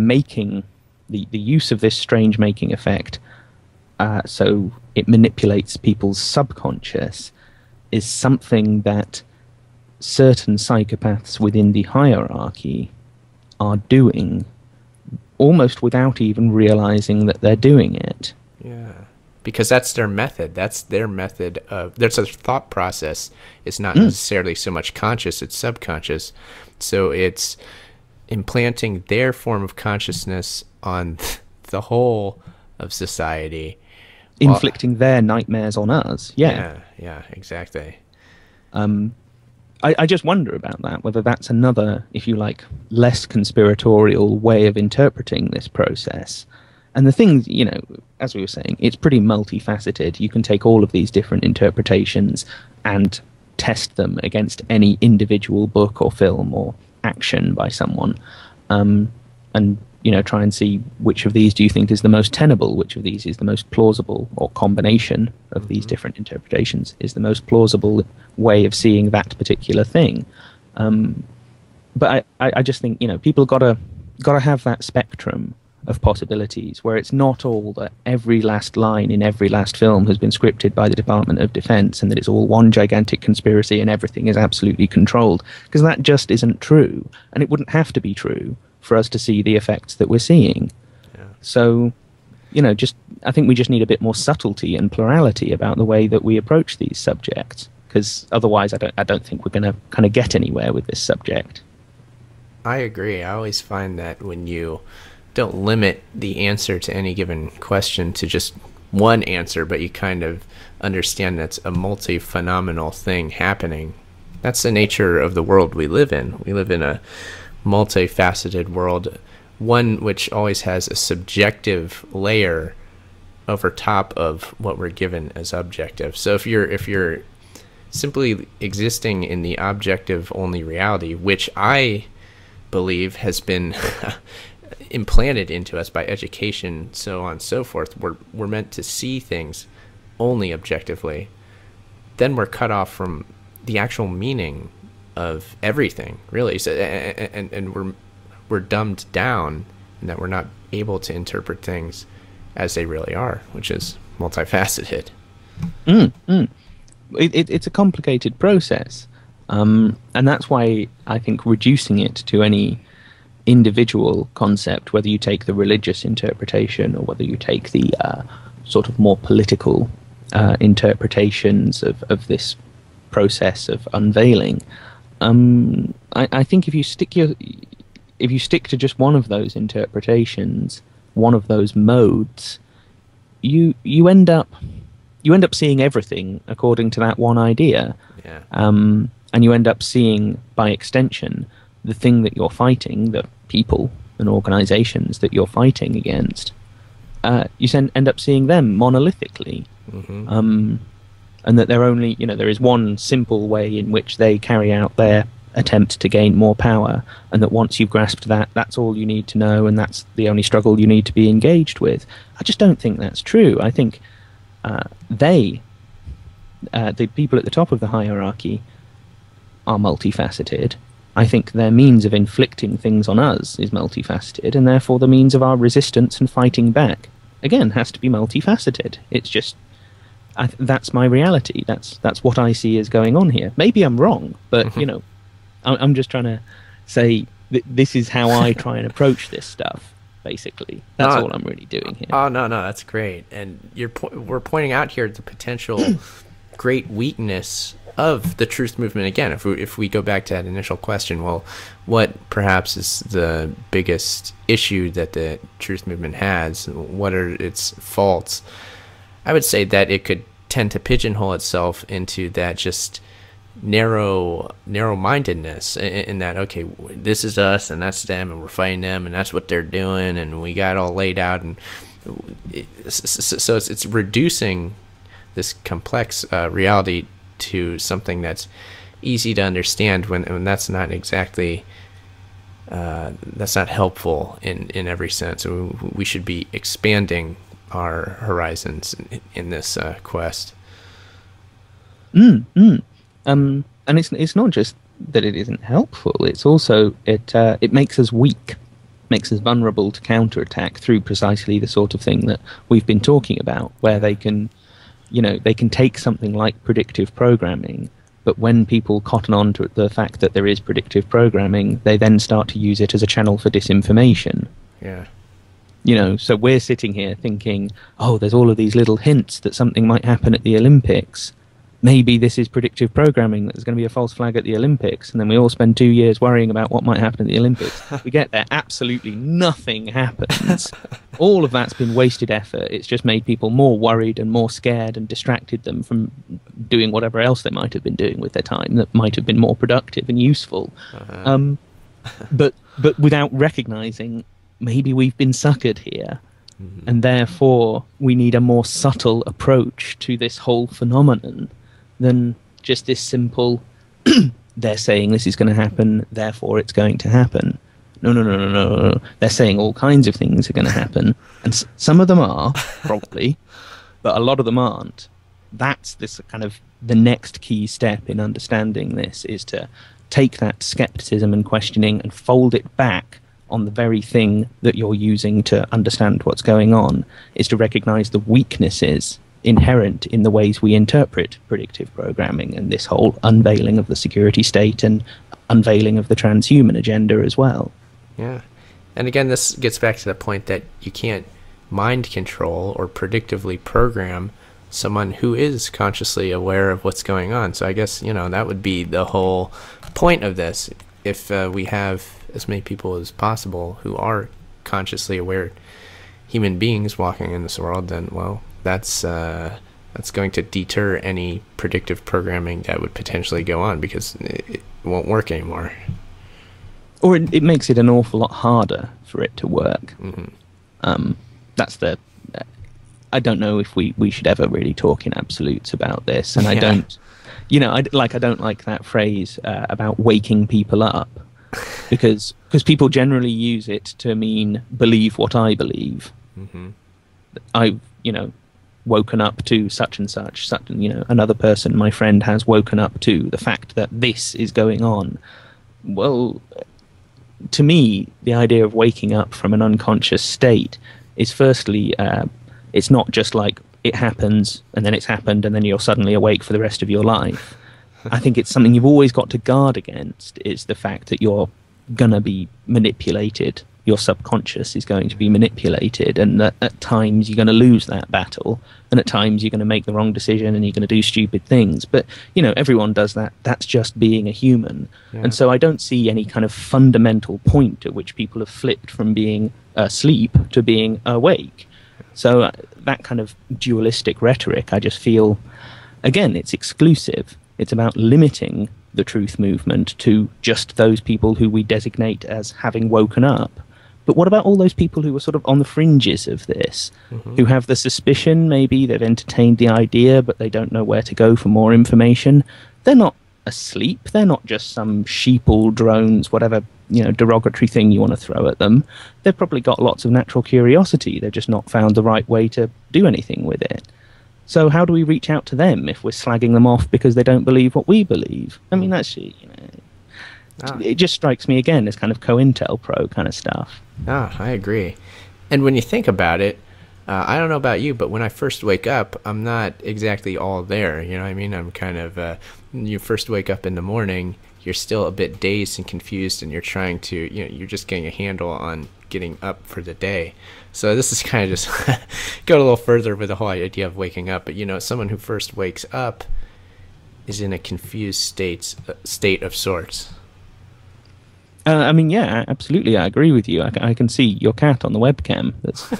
use of this strange making effect, so it manipulates people's subconscious, is something that certain psychopaths within the hierarchy are doing almost without even realizing that they're doing it. Yeah. Because that's their method. That's their method of... Their thought process is not necessarily so much conscious, it's subconscious. So it's implanting their form of consciousness on the whole of society. Inflicting their nightmares on us. Yeah. Yeah, exactly. I just wonder about that, whether that's another, if you like, less conspiratorial way of interpreting this process. And the thing, as we were saying, it's pretty multifaceted. You can take all of these different interpretations and test them against any individual book or film or action by someone, and try and see which of these do you think is the most tenable, which of these is the most plausible, or combination of these different interpretations is the most plausible way of seeing that particular thing. But I just think people gotta have that spectrum of possibilities where it's not all that every last line in every last film has been scripted by the Department of Defense and that it's all one gigantic conspiracy and everything is absolutely controlled, because that just isn't true, and it wouldn't have to be true for us to see the effects that we're seeing. Yeah. So, I think we just need a bit more subtlety and plurality about the way that we approach these subjects, because otherwise I don't think we're going to kind of get anywhere with this subject. I agree. I always find that when you don't limit the answer to any given question to just one answer, but you kind of understand that's a multi-phenomenal thing happening. That's the nature of the world we live in. We live in a multifaceted world, one which always has a subjective layer over top of what we're given as objective. So if you're simply existing in the objective only reality, which I believe has been implanted into us by education, so on and so forth, we're meant to see things only objectively, then we're cut off from the actual meaning of everything, really. So, and we're dumbed down in that we're not able to interpret things as they really are, which is multifaceted. It's a complicated process, and that's why I think reducing it to any individual concept, whether you take the religious interpretation or whether you take the sort of more political interpretations of this process of unveiling, I think if you stick to just one of those interpretations, one of those modes, you end up seeing everything according to that one idea. Yeah. And you end up seeing, by extension, the thing that you're fighting, the people and organizations that you're fighting against, you end up seeing them monolithically. And that there is one simple way in which they carry out their attempt to gain more power, and that once you've grasped that, that's all you need to know, and that's the only struggle you need to be engaged with. I just don't think that's true. I think the people at the top of the hierarchy are multifaceted. I think their means of inflicting things on us is multifaceted, and therefore the means of our resistance and fighting back, again, has to be multifaceted. It's just, that's my reality. That's what I see is going on here. Maybe I'm wrong, but, I'm just trying to say that this is how I try and approach this stuff, basically. That's all I'm really doing here. Oh, no, that's great. And we're pointing out here the potential great weakness of the truth movement. Again, if we go back to that initial question, well, what perhaps is the biggest issue that the truth movement has? What are its faults? I would say that it could tend to pigeonhole itself into that just narrow-mindedness, in that, okay, this is us and that's them and we're fighting them and that's what they're doing and we got all laid out, and so it's reducing this complex reality to something that's easy to understand when that's not exactly that's not helpful in every sense. We should be expanding our horizons in this quest. And it's not just that it isn't helpful. It's also it makes us weak, makes us vulnerable to counterattack through precisely the sort of thing that we've been talking about, where they can take something like predictive programming, but when people cotton on to the fact that there is predictive programming, they then start to use it as a channel for disinformation. Yeah. So we're sitting here thinking, oh, there's all of these little hints that something might happen at the Olympics. Maybe this is predictive programming, that there's going to be a false flag at the Olympics, and then we all spend 2 years worrying about what might happen at the Olympics. We get there, absolutely nothing happens. All of that's been wasted effort. It's just made people more worried and more scared and distracted them from doing whatever else they might have been doing with their time that might have been more productive and useful. But without recognizing, maybe we've been suckered here. And therefore we need a more subtle approach to this whole phenomenon than just this simple, they're saying this is going to happen, therefore it's going to happen. No. They're saying all kinds of things are going to happen. And some of them are, probably, but a lot of them aren't. That's this kind of the next key step in understanding this, is to take that skepticism and questioning and fold it back on the very thing that you're using to understand what's going on, is to recognize the weaknesses inherent in the ways we interpret predictive programming and this whole unveiling of the security state and unveiling of the transhuman agenda as well. Yeah. And again, this gets back to the point that you can't mind control or predictively program someone who is consciously aware of what's going on. So I guess, that would be the whole point of this. If we have as many people as possible who are consciously aware human beings walking in this world, then, well, that's going to deter any predictive programming that would potentially go on, because it won't work anymore. Or it makes it an awful lot harder for it to work. That's the... I don't know if we should ever really talk in absolutes about this, and I don't... I don't like that phrase about waking people up, because people generally use it to mean believe what I believe. I've woken up to such and such, another person, my friend, has woken up to the fact that this is going on. Well, to me, the idea of waking up from an unconscious state is firstly, it's not just like it happens and then it's happened and then you're suddenly awake for the rest of your life. I think it's something you've always got to guard against, is the fact that you're going to be manipulated. Your subconscious is going to be manipulated, and that at times you're going to lose that battle, and at times you're going to make the wrong decision and you're going to do stupid things. But, everyone does that. That's just being a human. Yeah. And so I don't see any kind of fundamental point at which people have flipped from being asleep to being awake. So that kind of dualistic rhetoric, I just feel, again, it's exclusive. It's about limiting the truth movement to just those people who we designate as having woken up. But what about all those people who are sort of on the fringes of this, who have the suspicion, maybe they've entertained the idea, but they don't know where to go for more information? They're not asleep. They're not just some sheeple, drones, whatever, derogatory thing you want to throw at them. They've probably got lots of natural curiosity. They've just not found the right way to do anything with it. So how do we reach out to them if we're slagging them off because they don't believe what we believe? I mean, that's, it just strikes me again as kind of COINTELPRO kind of stuff. I agree. And when you think about it, I don't know about you, but when I first wake up, I'm not exactly all there. You know what I mean? I'm kind of, you first wake up in the morning, you're still a bit dazed and confused, and you're trying to, you're just getting a handle on getting up for the day. So this is kind of just go a little further with the whole idea of waking up. But, someone who first wakes up is in a confused state of sorts. I mean, yeah, absolutely. I agree with you. I can see your cat on the webcam. That's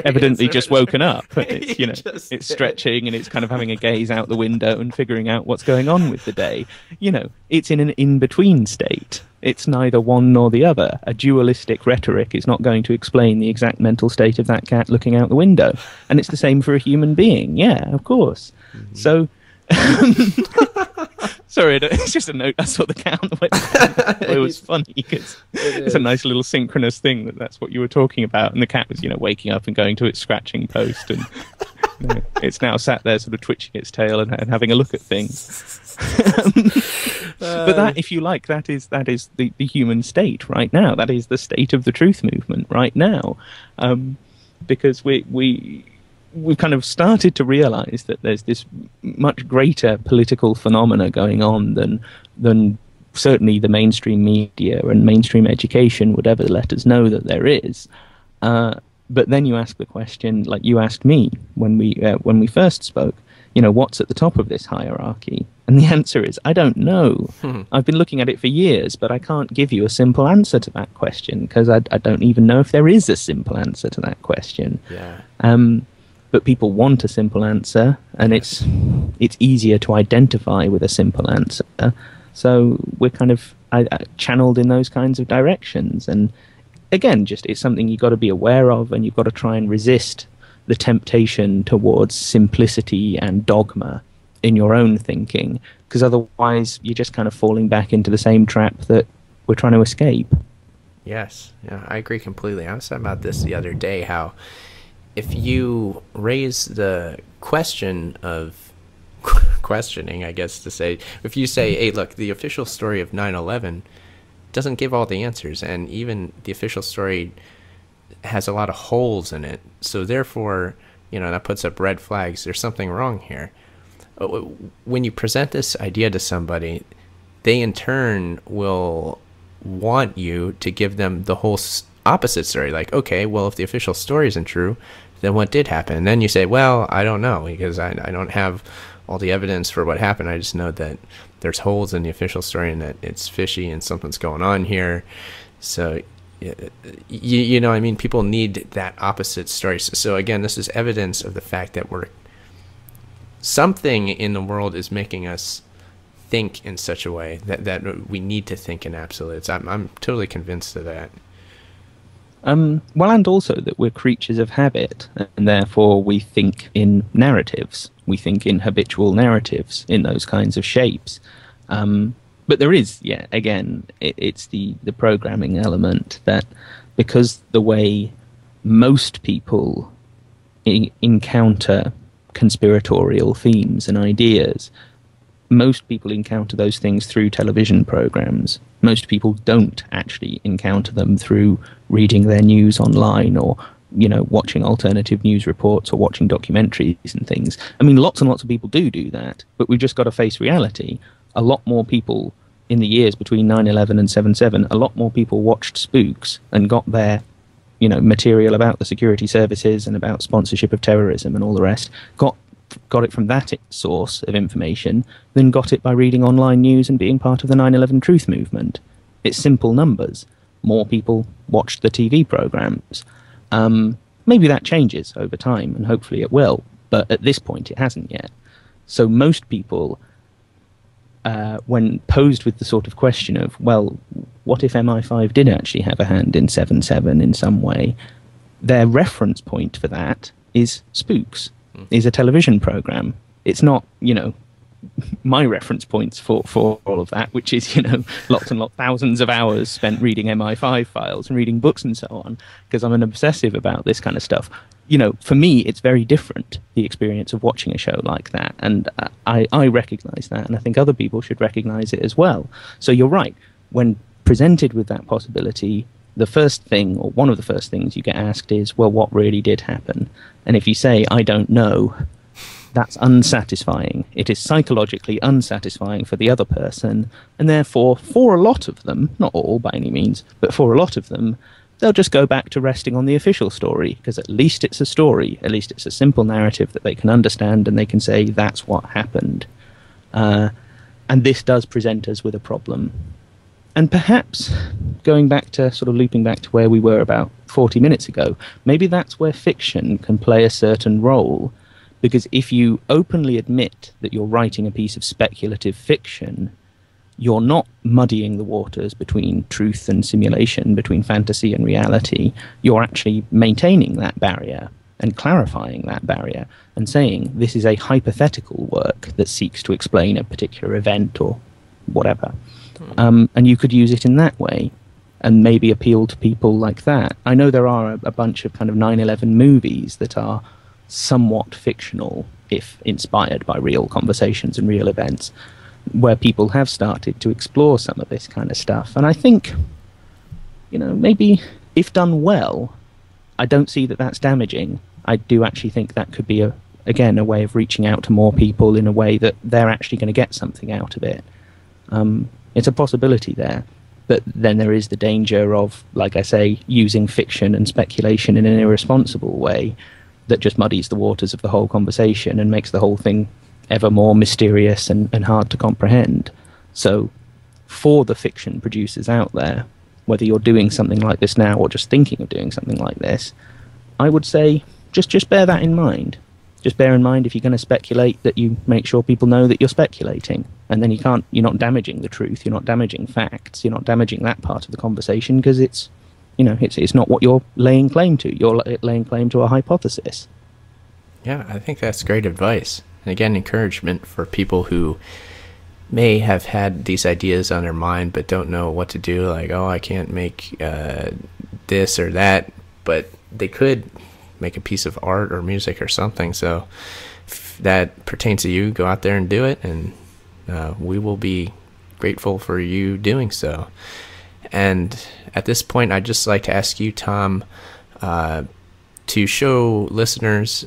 evidently just woken up. It's it's stretching and it's kind of having a gaze out the window and figuring out what's going on with the day. It's in an in-between state. It's neither one nor the other. A dualistic rhetoric is not going to explain the exact mental state of that cat looking out the window. And it's the same for a human being. Yeah, of course. So... Sorry, it's just a note. I saw the cat on the website. It was funny because it's a nice little synchronous thing that's what you were talking about. And the cat was, waking up and going to its scratching post, and it's now sat there sort of twitching its tail and having a look at things. But that, if you like, that is the human state right now. That is the state of the truth movement right now, because we've kind of started to realize that there's this much greater political phenomena going on than certainly the mainstream media and mainstream education would ever let us know that there is. But then you ask the question, like you asked me when we first spoke, what's at the top of this hierarchy? And the answer is, I don't know. I've been looking at it for years, but I can't give you a simple answer to that question because I don't even know if there is a simple answer to that question. Yeah. But people want a simple answer, and it's easier to identify with a simple answer. So we're kind of channeled in those kinds of directions. And again, it's something you've got to be aware of, and you've got to try and resist the temptation towards simplicity and dogma in your own thinking, because otherwise you're just kind of falling back into the same trap that we're trying to escape. Yes, yeah, I agree completely. I was talking about this the other day, how if you raise the question of questioning, I guess to say, if you say, hey, look, the official story of 9/11 doesn't give all the answers, and even the official story has a lot of holes in it, so therefore, that puts up red flags. There's something wrong here. When you present this idea to somebody, they in turn will want you to give them the whole opposite story. Like, okay, well, if the official story isn't true, then what did happen? And then you say, well, I don't know, because I don't have all the evidence for what happened. I just know that there's holes in the official story and that it's fishy and something's going on here. So, I mean, people need that opposite story. So again, this is evidence of the fact that something in the world is making us think in such a way that we need to think in absolutes. I'm totally convinced of that. Well, and also that we're creatures of habit, and therefore we think in narratives. We think in habitual narratives in those kinds of shapes. But there is, again, it's the programming element that, because the way most people encounter conspiratorial themes and ideas, most people encounter those things through television programs. Most people don't actually encounter them through reading their news online or, watching alternative news reports or watching documentaries and things. I mean, lots and lots of people do that, but we've just got to face reality. A lot more people in the years between 9/11 and 7/7, a lot more people watched Spooks and got their, material about the security services and about sponsorship of terrorism and all the rest, got it from that source of information, then got it by reading online news and being part of the 9/11 truth movement. It's simple numbers. More people watched the TV programs. Maybe that changes over time, and hopefully it will, but at this point it hasn't yet. So most people when posed with the sort of question of, well, what if MI5 did actually have a hand in 7/7 in some way, their reference point for that is Spooks, is a television program. It's not, my reference points for all of that, which is, lots and lots, thousands of hours spent reading MI5 files and reading books and so on, because I'm an obsessive about this kind of stuff. For me, it's very different, the experience of watching a show like that. And I recognize that, and I think other people should recognize it as well. So you're right. When presented with that possibility, the first thing, or one of the first things you get asked is, well, what really did happen? And if you say, I don't know, that's unsatisfying. It is psychologically unsatisfying for the other person, and therefore, for a lot of them, not all by any means, but for a lot of them, they'll just go back to resting on the official story, because at least it's a story, at least it's a simple narrative that they can understand, and they can say, that's what happened. And this does present us with a problem. And perhaps, going back to, sort of looping back to where we were about 40 minutes ago, maybe that's where fiction can play a certain role. Because if you openly admit that you're writing a piece of speculative fiction, you're not muddying the waters between truth and simulation, between fantasy and reality. You're actually maintaining that barrier and clarifying that barrier and saying this is a hypothetical work that seeks to explain a particular event or whatever. And you could use it in that way and maybe appeal to people like that. I know there are a bunch of kind of 9/11 movies that are somewhat fictional, if inspired by real conversations and real events, where people have started to explore some of this kind of stuff. And I think, maybe if done well, I don't see that that's damaging. I do actually think that could be, a way of reaching out to more people in a way that they're actually going to get something out of it. It's a possibility there. But then there is the danger of, like I say, using fiction and speculation in an irresponsible way that just muddies the waters of the whole conversation and makes the whole thing ever more mysterious and hard to comprehend. So for the fiction producers out there, whether you're doing something like this now or just thinking of doing something like this, I would say just bear that in mind. Just bear in mind, if you're going to speculate, that you make sure people know that you're speculating. And then you're not damaging the truth, you're not damaging facts, you're not damaging that part of the conversation, because it's not what you're laying claim to. You're laying claim to a hypothesis. Yeah, I think that's great advice. And again, encouragement for people who may have had these ideas on their mind but don't know what to do. Like, I can't make this or that, but they could make a piece of art or music or something. So if that pertains to you, go out there and do it, and we will be grateful for you doing so. And at this point, I'd just like to ask you, Tom, to show listeners,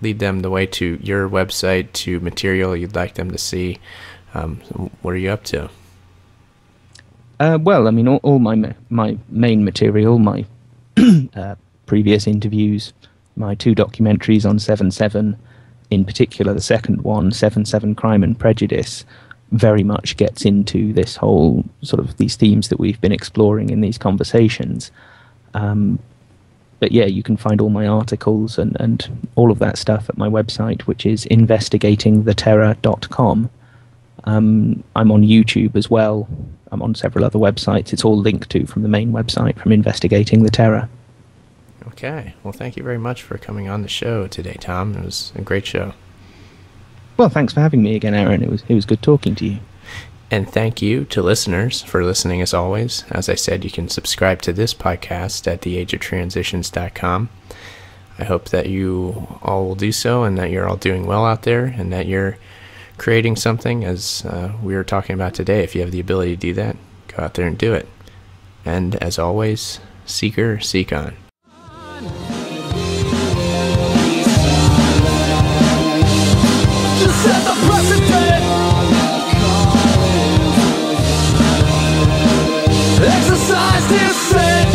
lead them the way to your website, to material you'd like them to see. What are you up to? Well, I mean, all my main material, my previous interviews, my 2 documentaries on 7/7, in particular the second one, 7/7 Crime and Prejudice, very much gets into this whole sort of these themes that we've been exploring in these conversations. But yeah, you can find all my articles and all of that stuff at my website, which is investigatingtheterror.com. I'm on YouTube as well. I'm on several other websites. It's all linked to from the main website, from Investigating the Terror. Okay. Well, thank you very much for coming on the show today, Tom. It was a great show. Well, thanks for having me again, Aaron. It was good talking to you. And thank you to listeners for listening as always. As I said, you can subscribe to this podcast at theageoftransitions.com. I hope that you all will do so, and that you're all doing well out there, and that you're creating something, as we were talking about today. If you have the ability to do that, go out there and do it. And as always, Seeker, seek on. Set the precedent. Exercise dissent.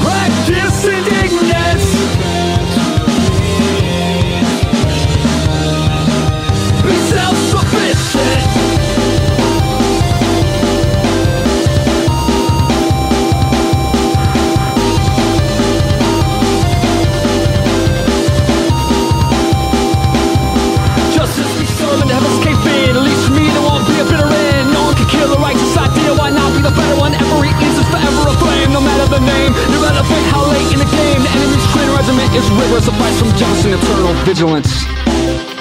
Practice indignance. Be self-sufficient. will suffice from jealousy and eternal vigilance.